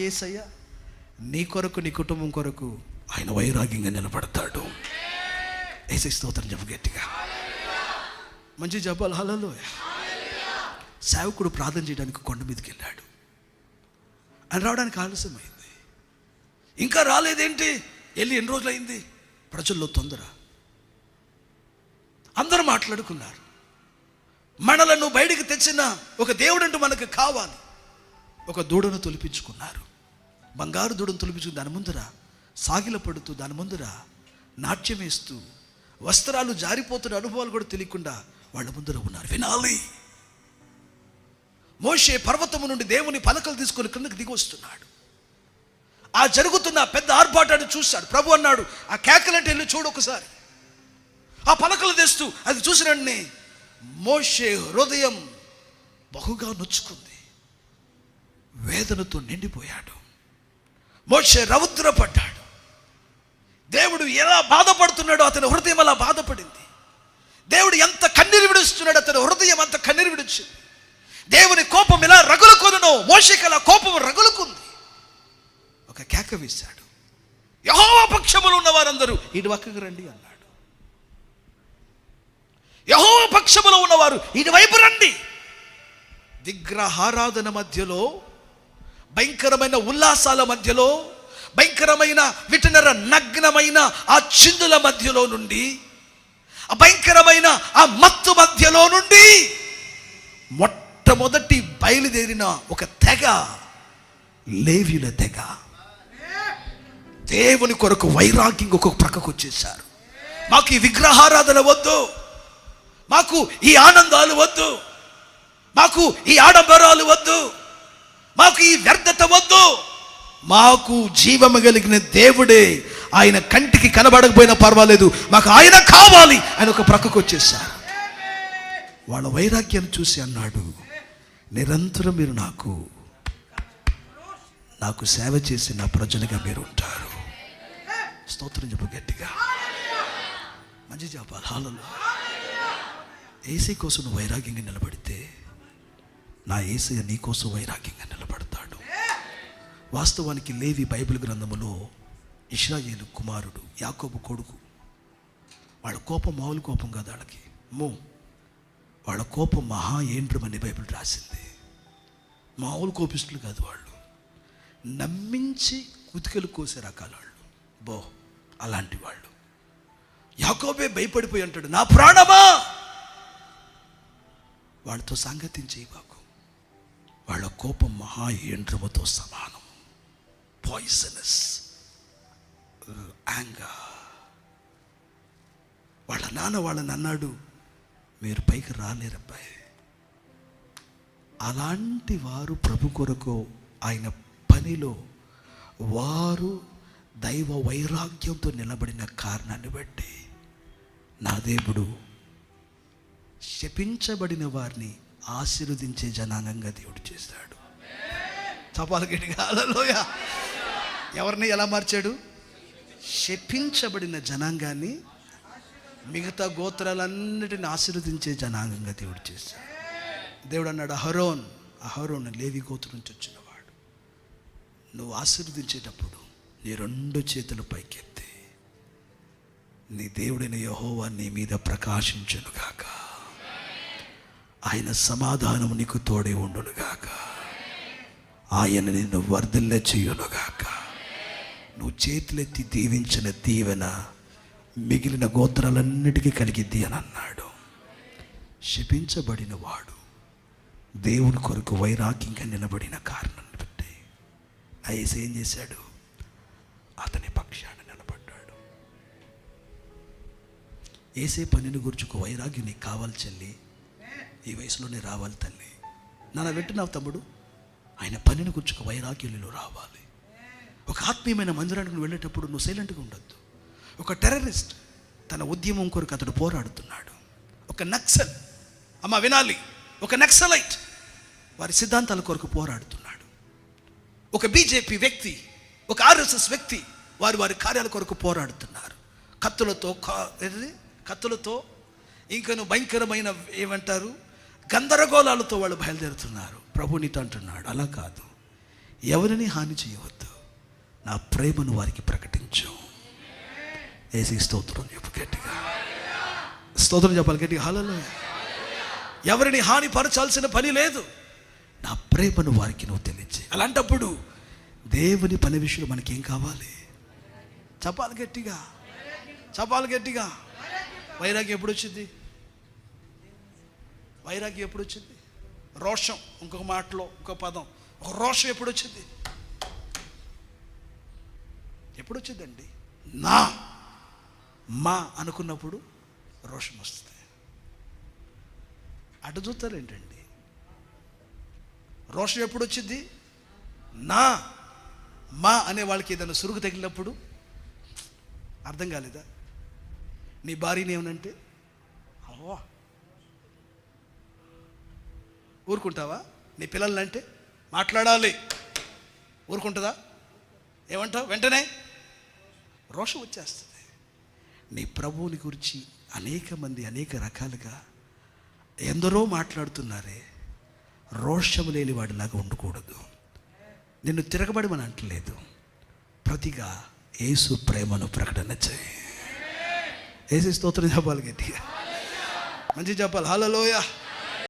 యేసయ్య నీ కొరకు నీ కుటుంబం కొరకు ఆయన వైరాగ్యంగా నిలబడతాడు. యేసయ్య స్తోత్రం చెప్పు గట్టిగా, మంచి చెప్పాలి. హల్లెలూయా. సేవకుడు ప్రార్థన చేయడానికి కొండ మీదకి వెళ్ళాడు. ఆయన రావడానికి ఆలస్యమైంది. ఇంకా రాలేదేంటి? వెళ్ళి ఎన్ని రోజులైంది? ప్రజల్లో తొందర. అందరూ మాట్లాడుకున్నారు. మనలను బయటికి తెచ్చిన ఒక దేవుడంటూ మనకు కావాలి. ఒక దూడను తొలిపించుకున్నారు. బంగారు దూడను తొలిపించుకుని దాని ముందర సాగిల పడుతూ, దాని ముందర నాట్యం వేస్తూ, వస్త్రాలు జారిపోతున్న అనుభవాలు కూడా తెలియకుండా వాళ్ళ ముందర ఉన్నారు. వినాలి. మోషే పర్వతము నుండి దేవుని పలకలు తీసుకొని కిందకి దిగి వస్తున్నాడు. ఆ జరుగుతున్న పెద్ద ఆర్భాటాన్ని చూశాడు. ప్రభు అన్నాడు, ఆ కేకలంటే వెళ్ళి చూడు ఒకసారి. ఆ పలకలు తెస్తూ అది చూసిన వెంటనే మోషే హృదయం బహుగా నొచ్చుకుంది. వేదనతో నిండిపోయాడు. మోషే రౌద్రపడ్డాడు. దేవుడు ఎలా బాధపడుతున్నాడో అతని హృదయం అలా బాధపడింది. దేవుడు ఎంత కన్నీరు విడుస్తున్నాడో అతని హృదయం అంత కన్నీరు విడిచింది. దేవుని కోపం ఎలా రగులుకొనునో మోషేకి అలా కోపం రగులుకుంది. ఒక కేక వేశాడు. యెహోవా పక్షములో ఉన్న వారందరూ ఇటు పక్కకు రండి అన్నాడు. యెహోవా పక్షములో ఉన్నవారు ఇటువైపు రండి. విగ్రహారాధన మధ్యలో, భయంకరమైన ఉల్లాసాల మధ్యలో, భయంకరమైన విటనర నగ్నమైన ఆ చిందుల మధ్యలో నుండి, ఆ భయంకరమైన ఆ మత్తు మధ్యలో నుండి మొట్టమొదటి బయలుదేరిన ఒక తెగ లేవీయుల తెగ. దేవుని కొరకు వైరాగ్యంగా ఒక ప్రక్కకు వచ్చేసారు. మాకు ఈ విగ్రహారాధన వద్దు, మాకు ఈ ఆనందాలు వద్దు, మాకు ఈ ఆడంబరాలు వద్దు, మాకు ఈ వ్యర్థత వద్దు, మాకు జీవము కలిగిన దేవుడే, ఆయన కంటికి కనబడకపోయినా పర్వాలేదు, మాకు ఆయన కావాలి అని ఒక ప్రక్కకు వచ్చేసారు. వాళ్ళ వైరాగ్యాన్ని చూసి అన్నాడు, నిరంతరం మీరు నాకు సేవ చేసి నా ప్రజలుగా మీరు ఉంటారు. స్తోత్రం చెప్పు గట్టిగా, మంచి చెప్పాలి. హల్లెలూయా. యేసయ్య కోసం నువ్వు వైరాగ్యంగా నిలబడితే నా యేసయ్య నీ కోసం వైరాగ్యంగా నిలబడతాడు. వాస్తవానికి లేవి బైబిల్ గ్రంథములో ఇశ్రాయేలు కుమారుడు, యాకోబు కొడుకు. వాళ్ళ కోపం మామూలు కోపం కాదు. వాళ్ళకి వాళ్ళ కోపం మహా ఏండ్రమని బైబిల్ రాసింది. మామూలు కోపిస్తులు కాదు వాళ్ళు. నమ్మించి కుతికలు కోసే రకాల వాళ్ళు. అలాంటి వాళ్ళు. యాకోబే భయపడిపోయి అంటాడు, నా ప్రాణమా వాళ్ళతో సాంగత్యం చేయబాకు. వాళ్ళ కోపం మహా ఏండ్రముతో సమానం. Poisonous anger. వాళ్ళ నాన్న వాళ్ళని అన్నాడు, మీరు పైకి రాలేరబ్బాయి. అలాంటి వారు ప్రభు కొరకు ఆయన పనిలో వారు దైవ వైరాగ్యంతో నిలబడిన కారణాన్ని బట్టి నా దేవుడు శపించబడిన వారిని ఆశీర్వదించే జనాంగంగా దేవుడు చేశాడు. చపాల గట్టిగా హల్లెలూయా. ఎవరిని ఎలా మార్చాడు? శపించబడిన జనాంగాన్ని మిగతా గోత్రాలన్నిటిని ఆశీర్వదించే జనాంగంగా దేవుడు చేశాడు. దేవుడు అన్నాడు, అహరోన్ లేవి గోత్రం నుంచి వచ్చినవాడు. నువ్వు ఆశీర్వదించేటప్పుడు నీ 2 చేతులు పైకెత్తి, నీ దేవుడైన యెహోవా నీ మీద ప్రకాశించునుగాక, ఆయన సమాధానము నీకు తోడే ఉండునుగాక, ఆయన నిన్ను వర్ధిల్ల చేయునుగాక. నువ్వు చేతులెత్తి దీవించిన దీవెన మిగిలిన గోత్రాలన్నిటికీ కలిగిద్ది అని అన్నాడు. శపించబడిన వాడు దేవుని కొరకు వైరాగ్యంగా నిలబడిన కారణాన్ని బట్టి యేసు ఏం చేశాడు? అతని పక్షాన నిలబడ్డాడు. యేసే పనిని గురించి ఒక వైరాగ్యం నీకు కావాలి చెల్లి. ఈ వయసులోనే రావాలి తల్లి. నన్ను వెంటున్నావు తమ్ముడు, ఆయన పనిని గురించి ఒక వైరాగ్యంలో రావాలి. ఒక ఆత్మీయమైన మందిరానికి నువ్వు వెళ్ళేటప్పుడు నువ్వు సైలెంట్గా ఉండొద్దు. ఒక టెర్రరిస్ట్ తన ఉద్యమం కొరకు అతడు పోరాడుతున్నాడు. ఒక నక్సల్, అమ్మ వినాలి, ఒక నక్సలైట్ వారి సిద్ధాంతాల కొరకు పోరాడుతున్నాడు. ఒక బీజేపీ వ్యక్తి, ఒక ఆర్ఎస్ఎస్ వ్యక్తి వారి కార్యాల కొరకు పోరాడుతున్నారు. కత్తులతో ఇంకను భయంకరమైన ఏమంటారు గందరగోళాలతో వాళ్ళు బయలుదేరుతున్నారు. ప్రభు నీతో అంటున్నాడు, అలా కాదు, ఎవరిని హాని చేయవద్దు, నా ప్రేమను వారికి ప్రకటించు. ఏసీ స్తోత్రం చెప్పు గట్టిగా, స్తోత్రం చెప్పాలి గట్టిగా. హల్లెలూయా. ఎవరిని హానిపరచాల్సిన పని లేదు, నా ప్రేమను వారికి నువ్వు తెలియజేయి. అలాంటప్పుడు దేవుని పని విషయంలో మనకేం కావాలి? చెప్పాలి గట్టిగా, చెప్పాలి గట్టిగా. వైరాగ్యం ఎప్పుడు వచ్చింది? వైరాగ్యం ఎప్పుడు వచ్చింది? రోషం, ఇంకొక మాటలో ఇంకొక పదం, ఒక రోషం ఎప్పుడు వచ్చింది? ఎప్పుడు వచ్చిందండి? నా మా అనుకున్నప్పుడు రోషం వస్తుంది. అటు చూస్తారు ఏంటండి? రోషం ఎప్పుడు వచ్చింది? నా మా అనే వాళ్ళకి ఏదైనా సురుగు తగిలినప్పుడు. అర్థం కాలేదా? నీ భార్యని ఏమనంటే అవ్వా ఊరుకుంటావా? నీ పిల్లలంటే మాట్లాడాలి, ఊరుకుంటుందా? ఏమంటావు? వెంటనే రోషం వచ్చేస్తుంది. నీ ప్రభువుని గురించి అనేక మంది అనేక రకాలుగా ఎందరో మాట్లాడుతున్నారే, రోషము లేని వాడిలాగా ఉండకూడదు. నిన్ను తిరగబడమని అంటలేదు, ప్రతిగా యేసు ప్రేమను ప్రకటన చేయి. యేసు స్తోత్రం చెప్పాలి గట్టిగా, మంచిగా చెప్పాలి. హల్లెలూయా.